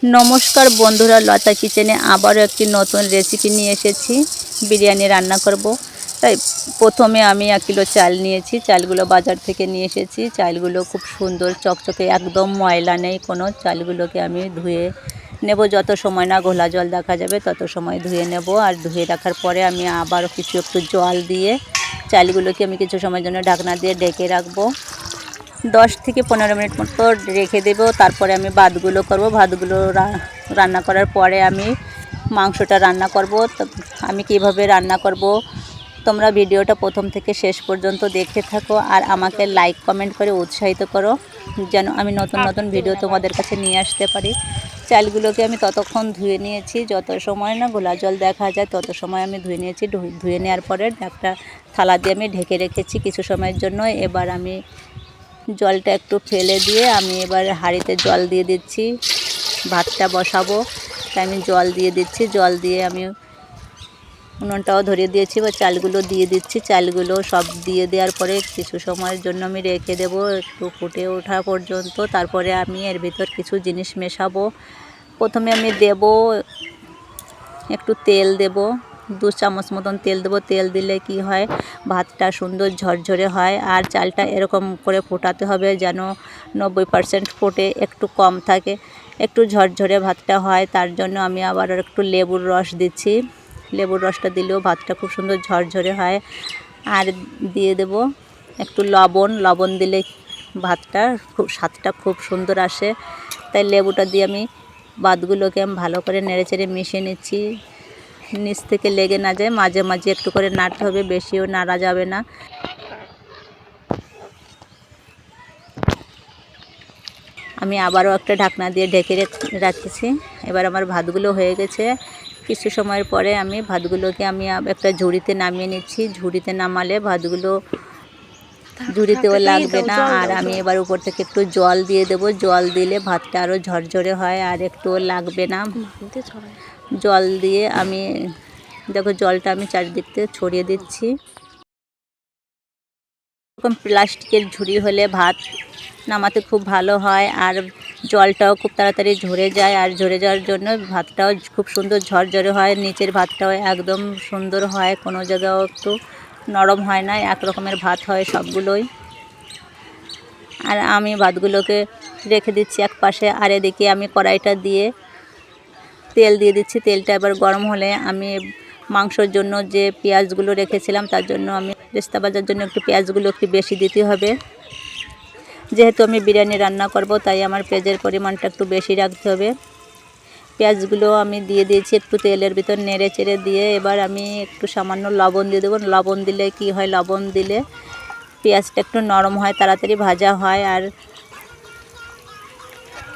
নমস্কার বন্ধুরা, লতা কিচেনে আবারও একটি নতুন রেসিপি নিয়ে এসেছি। বিরিয়ানি রান্না করব। তাই প্রথমে আমি 1 কিলো চাল নিয়েছি। চালগুলো বাজার থেকে নিয়ে এসেছি। চালগুলো খুব সুন্দর চকচকে, একদম ময়লা নেই কোনো। চালগুলোকে আমি ধুয়ে নেব, যত সময় না ঘোলা জল দেখা যাবে তত সময় ধুয়ে নেব। আর ধুয়ে রাখার পরে আমি আবার একটু জল দিয়ে চালগুলোকে আমি কিছু সময়ের জন্য ঢাকনা দিয়ে ঢেকে রাখবো। 10 থেকে 15 মিনিট মতো রেখে দেব। তারপরে আমি ভাতগুলো করব। ভাতগুলো রান্না করার পরে আমি মাংসটা রান্না করব। তো আমি কিভাবে রান্না করব তোমরা ভিডিওটা প্রথম থেকে শেষ পর্যন্ত দেখতে থাকো, আর আমাকে লাইক কমেন্ট করে উৎসাহিত করো, যেন আমি নতুন নতুন ভিডিও তোমাদের কাছে নিয়ে আসতে পারি। চালগুলোকে আমি ততক্ষণ ধুয়ে নিয়েছি, যত সময় না ঘোলা জল দেখা যায় তত সময় আমি ধুয়ে নিয়েছি। ধুয়ে নেওয়ার পরে একটা থালা দিয়ে আমি ঢেকে রেখেছি কিছু সময়ের জন্য। এবার আমি জলটা একটু ফেলে দিয়ে আমি এবার হাঁড়িতে জল দিয়ে দিচ্ছি। ভাতটা বসাবো, তাই আমি জল দিয়ে দিচ্ছি। জল দিয়ে আমি উনুনটাও ধরিয়ে দিয়েছি, বা চালগুলো দিয়ে দিচ্ছি। চালগুলো সব দিয়ে দেওয়ার পরে কিছু সময়ের জন্য আমি রেখে দেব, একটু ফুটে ওঠা পর্যন্ত। তারপরে আমি এর ভিতর কিছু জিনিস মেশাবো। প্রথমে আমি দেব একটু তেল দেব, 2 চামচ মতন তেল দেবো। তেল দিলে কি হয়, ভাতটা সুন্দর ঝরঝরে হয়। আর চালটা এরকম করে ফোটাতে হবে যেন 90% ফোটে, একটু কম থাকে, একটু ঝরঝরে ভাতটা হয়। তার জন্য আমি আবার একটু লেবুর রস দিচ্ছি। লেবুর রসটা দিলেও ভাতটা খুব সুন্দর ঝরঝরে হয়। আর দিয়ে দেব একটু লবণ দিলে ভাতটা স্বাদটা খুব সুন্দর আসে। তাই লেবুটা দিয়ে আমি ভাতগুলোকে আমি ভালো করে নেড়েচেড়ে মিশিয়ে নিচ্ছি, নিচ থেকে লেগে না যায়। মাঝে মাঝে একটু করে নাড়তে হবে, বেশিও নাড়া যাবে না। আমি আবারও একটা ঢাকনা দিয়ে ঢেকে রাখছি। এবার আমার ভাতগুলো হয়ে গেছে। কিছু সময়ের পরে আমি ভাতগুলোকে আমি একটা ঝুড়িতে নামিয়ে নিচ্ছি। ঝুড়িতে নামালে ভাতগুলো ঝুড়িতেও লাগবে না। আর আমি এবার উপর থেকে একটু জল দিয়ে দেবো। জল দিলে ভাতটা আরও ঝরঝরে হয় আর একটুও লাগবে না। জল দিয়ে আমি দেখো জলটা আমি চারিদিক থেকে ছড়িয়ে দিচ্ছি। এরকম প্লাস্টিকের ঝুড়ি হলে ভাত নামাতে খুব ভালো হয়, আর জলটাও খুব তাড়াতাড়ি ঝরে যায়। আর ঝরে যাওয়ার জন্য ভাতটাও খুব সুন্দর ঝরঝরে হয়। নিচের ভাতটাও একদম সুন্দর হয়, কোনো জায়গাও একটু নরম হয় না, এক রকমের ভাত হয় সবগুলোই। আর আমি ভাতগুলোকে রেখে দিচ্ছি এক পাশে। আর এদিকে আমি কড়াইটা দিয়ে তেল দিয়ে দিচ্ছি। তেলটা এবার গরম হলে আমি মাংসর জন্য যে পেঁয়াজগুলো রেখেছিলাম, তার জন্য আমি পেস্তা ভাজার জন্য একটু পেঁয়াজগুলো একটু বেশি দিতে হবে। যেহেতু আমি বিরিয়ানি রান্না করব, তাই আমার পেঁয়াজের পরিমাণটা একটু বেশি রাখতে হবে। পেঁয়াজগুলো আমি দিয়ে দিয়েছি একটু তেলের ভিতর নেড়ে চেড়ে দিয়ে। এবার আমি একটু সামান্য লবণ দিয়ে দেবো। লবণ দিলে কি হয়, লবণ দিলে পেঁয়াজটা একটু নরম হয়, তাড়াতাড়ি ভাজা হয়। আর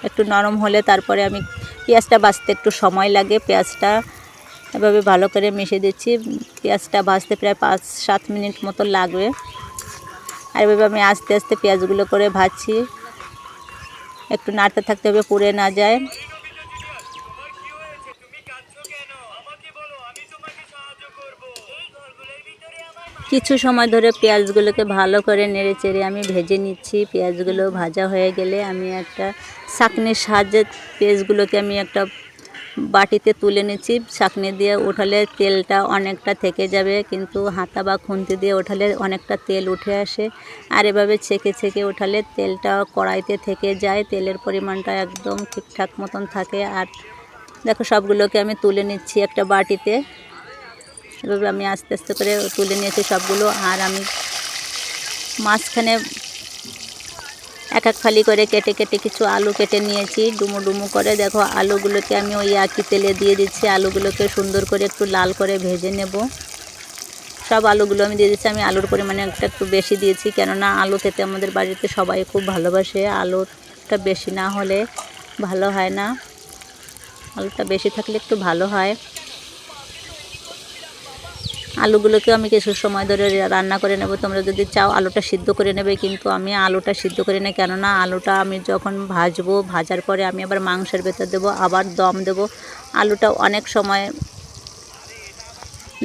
একটু নরম হলে তারপরে আমি পেঁয়াজটা ভাজতে একটু সময় লাগে। পেঁয়াজটা এভাবে ভালো করে মিশিয়ে দিচ্ছি। পেঁয়াজটা ভাজতে প্রায় 5-7 মিনিট মতো লাগবে। আর এভাবে আমি আস্তে আস্তে পেঁয়াজগুলো করে ভাজছি। একটু নাড়তে থাকতে হবে, পুড়ে না যায়। কিছু সময় ধরে পেঁয়াজগুলোকে ভালো করে নেড়ে চেড়ে আমি ভেজে নিচ্ছি। পেঁয়াজগুলো ভাজা হয়ে গেলে আমি একটা ছাঁকনির সাহায্যে পেঁয়াজগুলোকে আমি একটা বাটিতে তুলে নিচ্ছি। ছাঁকনি দিয়ে উঠালে তেলটা অনেকটা থেকে যাবে, কিন্তু হাতা বা খুন্তি দিয়ে উঠালে অনেকটা তেল উঠে আসে। আর এভাবে ছেঁকে ছেঁকে উঠালে তেলটা কড়াইতে থেকে যায়, তেলের পরিমাণটা একদম ঠিকঠাক মতন থাকে। আর দেখো সবগুলোকে আমি তুলে নিচ্ছি একটা বাটিতে। এভাবে আমি আস্তে আস্তে করে তুলে নিয়েছি সবগুলো। আর আমি মাঝখানে এক ফালি করে কেটে কেটে কিছু আলু কেটে নিয়েছি ডুমো ডুমো করে। দেখো আলুগুলোকে আমি ওই একই তেলে দিয়ে দিচ্ছি। আলুগুলোকে সুন্দর করে একটু লাল করে ভেজে নেব। সব আলুগুলো আমি দিয়ে দিচ্ছি। আমি আলুর পরিমাণে একটু বেশি দিয়েছি, কেননা আলু খেতে আমাদের বাড়িতে সবাই খুব ভালোবাসে। আলুটা বেশি না হলে ভালো হয় না, আলুটা বেশি থাকলে একটু ভালো হয়। আলুগুলোকে আমি কিছু সময় ধরে রান্না করে নেব। তোমরা যদি চাও আলুটা সিদ্ধ করে নেবে, কিন্তু আমি আলুটা সিদ্ধ করে না, কেননা আলুটা আমি যখন ভাজবো, ভাজার পরে আমি আবার মাংসের ভেতর দেবো, আবার দম দেবো। আলুটা অনেক সময়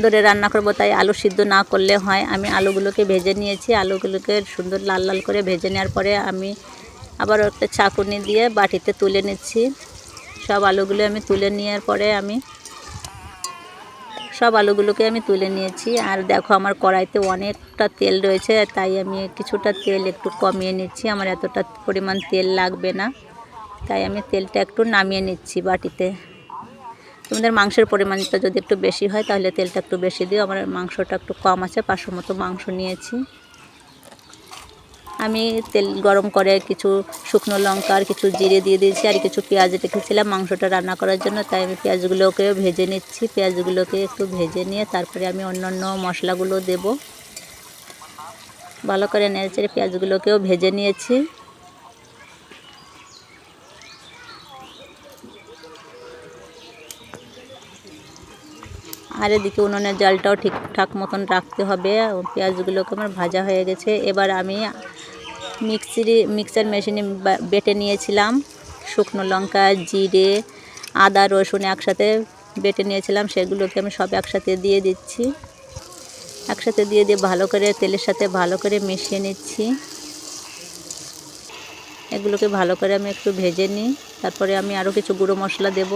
ধরে রান্না করব, তাই আলু সিদ্ধ না করলে হয়। আমি আলুগুলোকে ভেজে নিয়েছি। আলুগুলোকে সুন্দর লাল লাল করে ভেজে নেওয়ার পরে আমি আবার একটা চাকুনি দিয়ে বাটিতে তুলে নিচ্ছি। সব আলুগুলো আমি তুলে নেওয়ার পরে সব আলুগুলোকে আমি তুলে নিয়েছি। আর দেখো আমার কড়াইতে অনেকটা তেল রয়েছে, তাই আমি কিছুটা তেল একটু কমিয়ে নিচ্ছি। আমার এতটা পরিমাণ তেল লাগবে না, তাই আমি তেলটা একটু নামিয়ে নিচ্ছি বাটিতে। তোমাদের মাংসের পরিমাণটা যদি একটু বেশি হয় তাহলে তেলটা একটু বেশি দিও। আমার মাংসটা একটু কম আছে, 500 মতো মাংস নিয়েছি। আমি তেল গরম করে কিছু শুকনো লঙ্কা আর কিছু জিরে দিয়ে দিয়েছি, আর কিছু পেঁয়াজ রেখেছিলাম মাংসটা রান্না করার জন্য, তাই আমি পেঁয়াজগুলোকেও ভেজে নিচ্ছি। পেঁয়াজগুলোকে একটু ভেজে নিয়ে তারপরে আমি অন্যান্য মশলাগুলো দেব। ভালো করে নেড়েচেড়ে পেঁয়াজগুলোকেও ভেজে নিয়েছি। আর এদিকে উনুনের জালটাও ঠিকঠাক মতন রাখতে হবে। পেঁয়াজগুলোকে আমার ভাজা হয়ে গেছে। এবার আমি মিক্সার মেশিনে বেটে নিয়েছিলাম শুকনো লঙ্কা, জিরে, আদা, রসুন একসাথে বেটে নিয়েছিলাম, সেগুলোকে আমি সব একসাথে দিয়ে দিচ্ছি। একসাথে দিয়ে ভালো করে তেলের সাথে ভালো করে মিশিয়ে নিচ্ছি। এগুলোকে ভালো করে আমি একটু ভেজে নিই। তারপরে আমি আরও কিছু গুঁড়ো মশলা দেব।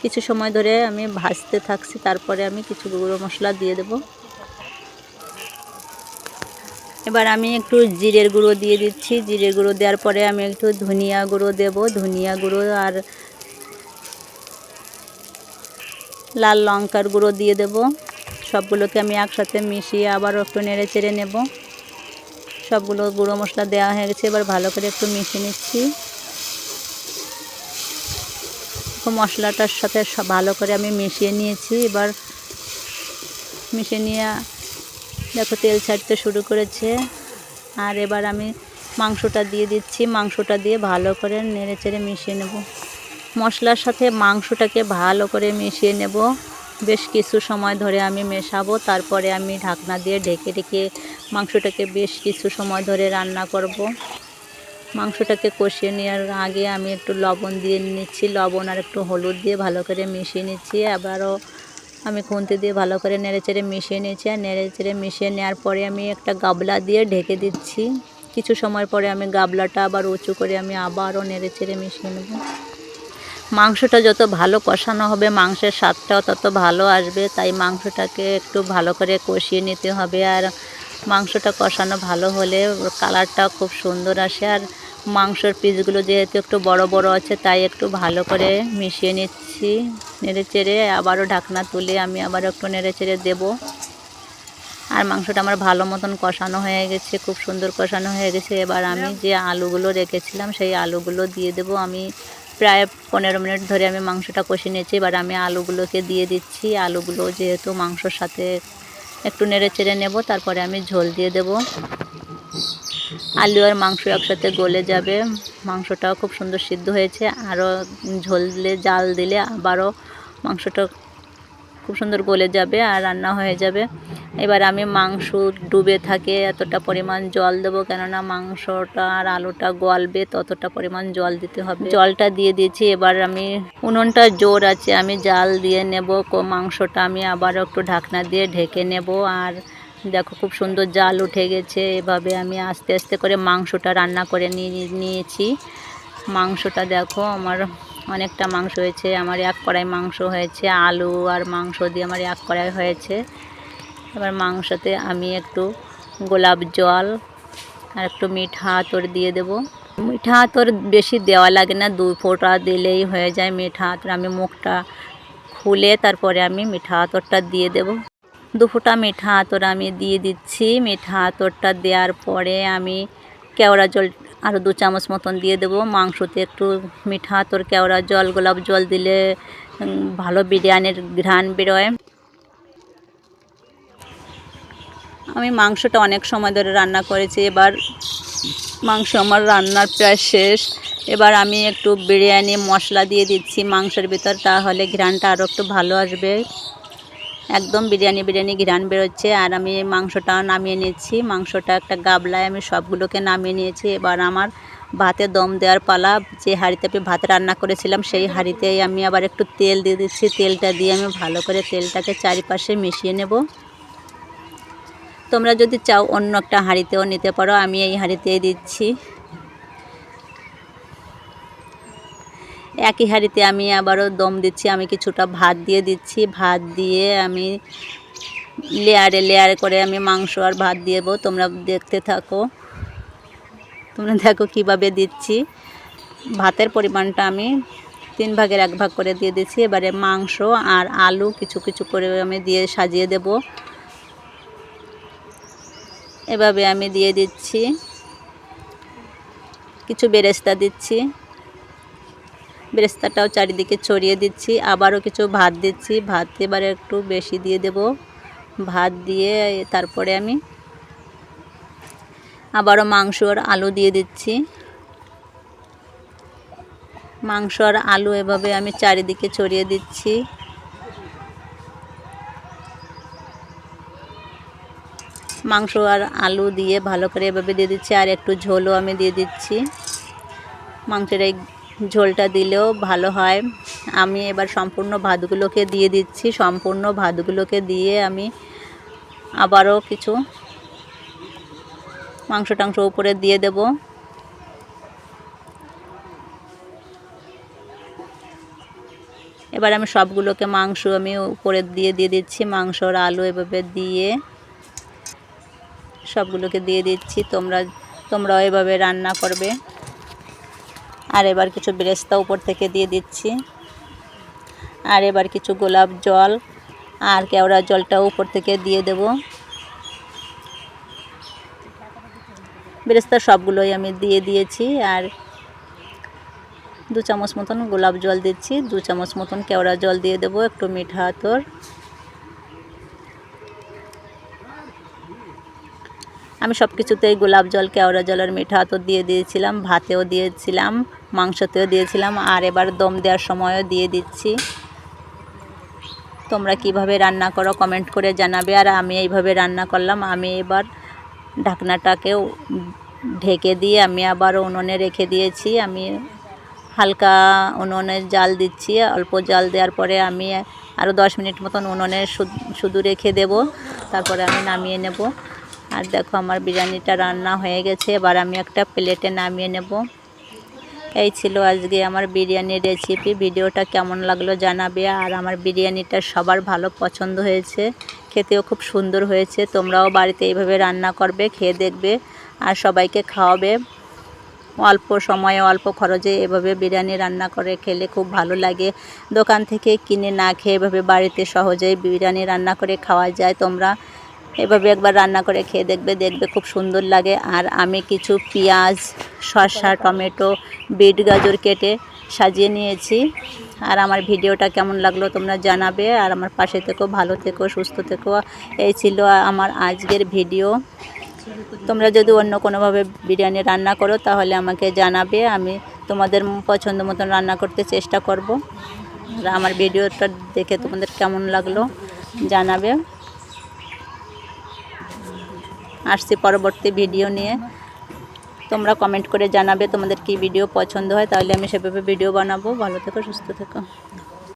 কিছু সময় ধরে আমি ভাজতে থাকছি, তারপরে আমি কিছু গুঁড়ো মশলা দিয়ে দেব। এবার আমি একটু জিরের গুঁড়ো দিয়ে দিচ্ছি। জিরের গুঁড়ো দেওয়ার পরে আমি একটু ধনিয়া গুঁড়ো দেব। ধনিয়া গুঁড়ো আর লাল লঙ্কার গুঁড়ো দিয়ে দেব। সবগুলোকে আমি একসাথে মিশিয়ে আবারও একটু নেড়ে চেড়ে নেব। সবগুলো গুঁড়ো মশলা দেওয়া হয়ে গেছে, এবার ভালো করে একটু মিশিয়ে নিচ্ছি। মশলাটার সাথে ভালো করে আমি মিশিয়ে নিয়েছি। এবার মিশিয়ে নিয়ে দেখো তেল ছাড়তে শুরু করেছে। আর এবার আমি মাংসটা দিয়ে দিচ্ছি। মাংসটা দিয়ে ভালো করে নেড়ে চেড়ে মিশিয়ে নেব। মশলার সাথে মাংসটাকে ভালো করে মিশিয়ে নেব। বেশ কিছু সময় ধরে আমি মেশাবো, তারপরে আমি ঢাকনা দিয়ে ঢেকে ঢেকে মাংসটাকে বেশ কিছু সময় ধরে রান্না করব। মাংসটাকে কষিয়ে নেওয়ার আগে আমি একটু লবণ দিয়ে নিচ্ছি। লবণ আর একটু হলুদ দিয়ে ভালো করে মিশিয়ে নিচ্ছি। আবারও আমি খুন্তি দিয়ে ভালো করে নেড়েচেড়ে মিশিয়ে নিয়েছি। আর নেড়েচেড়ে মিশিয়ে নেওয়ার পরে আমি একটা গাবলা দিয়ে ঢেকে দিচ্ছি। কিছু সময় পরে আমি গাবলাটা আবার উঁচু করে আমি আবারও নেড়েচেড়ে মিশিয়ে নেব। মাংসটা যত ভালো কষানো হবে মাংসের স্বাদটাও তত ভালো আসবে, তাই মাংসটাকে একটু ভালো করে কষিয়ে নিতে হবে। আর মাংসটা কষানো ভালো হলে কালারটাও খুব সুন্দর আসে। আর মাংসের পিসগুলো যেহেতু একটু বড় বড় আছে, তাই একটু ভালো করে মিশিয়ে নিচ্ছি। নেড়ে চেড়ে আবারও ঢাকনা তুলে আমি আবার একটু নেড়ে চেড়ে দেবো। আর মাংসটা আমার ভালো মতন কষানো হয়ে গেছে, খুব সুন্দর কষানো হয়ে গেছে। এবার আমি যে আলুগুলো রেখেছিলাম সেই আলুগুলো দিয়ে দেবো। আমি প্রায় 15 মিনিট ধরে আমি মাংসটা কষিয়ে নিয়েছি। এবার আমি আলুগুলোকে দিয়ে দিচ্ছি। আলুগুলো যেহেতু মাংসর সাথে একটু নেড়ে চেড়ে নেব, তারপরে আমি ঝোল দিয়ে দেব। আলু আর মাংস একসাথে গলে যাবে। মাংসটাও খুব সুন্দর সিদ্ধ হয়েছে। আরও ঝোল দিলে জাল দিলে আবারও মাংসটা খুব সুন্দর গলে যাবে আর রান্না হয়ে যাবে। এবার আমি মাংস ডুবে থাকে এতটা পরিমাণ জল দেবো, কেননা মাংসটা আর আলুটা গলবে, ততটা পরিমাণ জল দিতে হবে। জলটা দিয়ে দিয়েছি। এবার আমি উনুনটা জোর আছে, আমি জাল দিয়ে নেব। মাংসটা আমি আবার একটু ঢাকনা দিয়ে ঢেকে নেব। আর দেখো খুব সুন্দর জাল উঠে গেছে। এভাবে আমি আস্তে আস্তে করে মাংসটা রান্না করে নিয়েছি। মাংসটা দেখো আমার অনেকটা মাংস হয়েছে। আমার 1 কড়াই মাংস হয়েছে। আলু আর মাংস দিয়ে আমার 1 কড়াই হয়েছে। এবার মাংসতে আমি একটু গোলাপ জল আর একটু মিঠা আতর দিয়ে দেব। মিঠা আতর বেশি দেওয়া লাগে না, 2 ফোঁটা দিলেই হয়ে যায় মিঠা আতর। আমি মুখটা খুলে তারপরে আমি মিঠা আতরটা দিয়ে দেব। 2 ফোঁটা মিঠা আতর আমি দিয়ে দিচ্ছি। মিঠা আতরটা দেওয়ার পরে আমি কেওড়া জল আরও 2 চামচ মতন দিয়ে দেবো। মাংসতে একটু মিঠা আতর, কেওড়া জল, গোলাপ জল দিলে ভালো বিরিয়ানির ঘ্রাণ বেরোয়। আমি মাংসটা অনেক সময় ধরে রান্না করেছি। এবার মাংস আমার রান্নার প্রায় শেষ। এবার আমি একটু বিরিয়ানি মশলা দিয়ে দিচ্ছি মাংসের ভিতর, তাহলে ঘ্রাণটা আরও একটু ভালো আসবে। একদম বিরিয়ানি ঘ্রাণ বেরোচ্ছে। আর আমি মাংসটা নামিয়ে নিচ্ছি। মাংসটা একটা গাবলায় আমি সবগুলোকে নামিয়ে নিয়েছি। এবার আমার ভাতে দম দেওয়ার পালা। যে হাঁড়িতে আমি ভাত রান্না করেছিলাম সেই হাঁড়িতেই আমি আবার একটু তেল দিয়ে দিচ্ছি। তেলটা দিয়ে আমি ভালো করে তেলটাকে চারিপাশে মিশিয়ে নেব। তোমরা যদি চাও অন্য একটা হাঁড়িতেও নিতে পারো, আমি এই হাঁড়িতেই দিচ্ছি। একই হাঁড়িতে আমি আবারও দম দিচ্ছি। আমি কিছুটা ভাত দিয়ে দিচ্ছি। ভাত দিয়ে আমি লেয়ারে লেয়ার করে আমি মাংস আর ভাত দেব। তোমরা দেখতে থাকো। তোমরা দেখো কিভাবে দিচ্ছি। ভাতের পরিমাণটা আমি 3 ভাগের 1 ভাগ করে দিয়ে দিচ্ছি। এবারে মাংস আর আলু কিছু কিছু করে আমি দিয়ে সাজিয়ে দেব। এভাবে আমি দিয়ে দিচ্ছি। কিছু বেরেস্তা দিচ্ছি। বেরেস্তাটাও চারিদিকে ছড়িয়ে দিচ্ছি। আবারও কিছু ভাত দিচ্ছি। ভাত এবারে একটু বেশি দিয়ে দেব। ভাত দিয়ে তারপরে আমি আবারও মাংস আর আলু দিয়ে দিচ্ছি। মাংস আর আলু এভাবে আমি চারিদিকে ছড়িয়ে দিচ্ছি। মাংস আর আলু দিয়ে ভালো করে এভাবে দিয়ে দিচ্ছি। আর একটু ঝোলও আমি দিয়ে দিচ্ছি। মাংসের এই ঝোলটা দিলেও ভালো হয়। আমি এবার সম্পূর্ণ ভাতগুলোকে দিয়ে দিচ্ছি। সম্পূর্ণ ভাতগুলোকে দিয়ে আমি আবারও কিছু মাংস টাংস উপরে দিয়ে দেব। এবার আমি সবগুলোকে মাংস আমি উপরে দিয়ে দিচ্ছি। মাংস আর আলু এভাবে দিয়ে সবগুলোকে দিয়ে দিচ্ছি। তোমরাও এভাবে রান্না করবে। আর এবার কিছু বেরেস্তা উপর থেকে দিয়ে দিচ্ছি। আর এবার কিছু গোলাপ জল আর কেওড়া জলটা উপর থেকে দিয়ে দেব। বেরেস্তা সবগুলোই আমি দিয়ে দিয়েছি। আর 2 চামচ মতন গোলাপ জল দিচ্ছি। 2 চামচ মতন কেওড়া জল দিয়ে দেব, একটু মিঠা আতর। আমি সব কিছুতেই গোলাপ জল, কেওড়া জল আর মিঠা আতর দিয়ে দিয়েছিলাম। ভাতেও দিয়েছিলাম, মাংসতেও দিয়েছিলাম, আর এবার দম দেওয়ার সময়ও দিয়ে দিচ্ছি। তোমরা কিভাবে রান্না করো কমেন্ট করে জানাবে। আর আমি এইভাবে রান্না করলাম। আমি এবার ঢাকনাটাকেও ঢেকে দিয়ে আমি আবার উনুনে রেখে দিয়েছি। আমি হালকা উনুনে জাল দিচ্ছি। অল্প জাল দেওয়ার পরে আমি আরও 10 মিনিট মতন উনুনে শুধু রেখে দেব। তারপরে আমি নামিয়ে নেব। আর দেখো আমার বিরিয়ানিটা রান্না হয়ে গেছে। এবার আমি একটা প্লেটে নামিয়ে নেব। এই ছিল আজকে আমার বিরিয়ানির রেসিপি। ভিডিওটা কেমন লাগলো জানাবে। আর আমার বিরিয়ানিটা সবার ভালো পছন্দ হয়েছে, খেতেও খুব সুন্দর হয়েছে। তোমরাও বাড়িতে এইভাবে রান্না করবে, খেয়ে দেখবে আর সবাইকে খাওয়াবে। অল্প সময়ে অল্প খরচে এভাবে বিরিয়ানি রান্না করে খেলে খুব ভালো লাগে। দোকান থেকে কিনে না খেয়ে এভাবে বাড়িতে সহজেই বিরিয়ানি রান্না করে খাওয়া যায়। তোমরা এভাবে একবার রান্না করে খেয়ে দেখবে খুব সুন্দর লাগে। আর আমি কিছু পেঁয়াজ, শসা, টমেটো, বিট গাজর কেটে সাজিয়ে নিয়েছি। আর আমার ভিডিওটা কেমন লাগলো তোমরা জানাবে। আর আমার পাশে থেকো, ভালো থেকো, সুস্থ থেকো। এই ছিল আমার আজকের ভিডিও। তোমরা যদি অন্য কোনোভাবে বিরিয়ানি রান্না করো তাহলে আমাকে জানাবে। আমি তোমাদের পছন্দ মতন রান্না করতে চেষ্টা করব। আর আমার ভিডিওটা দেখে তোমাদের কেমন লাগলো জানাবে। আসছি পরবর্তী ভিডিও নিয়ে। তোমরা কমেন্ট করে জানাবে তোমাদের কি ভিডিও পছন্দ হয়, তাহলে আমি সেভাবে ভিডিও বানাবো। ভালো থেকো, সুস্থ থেকো।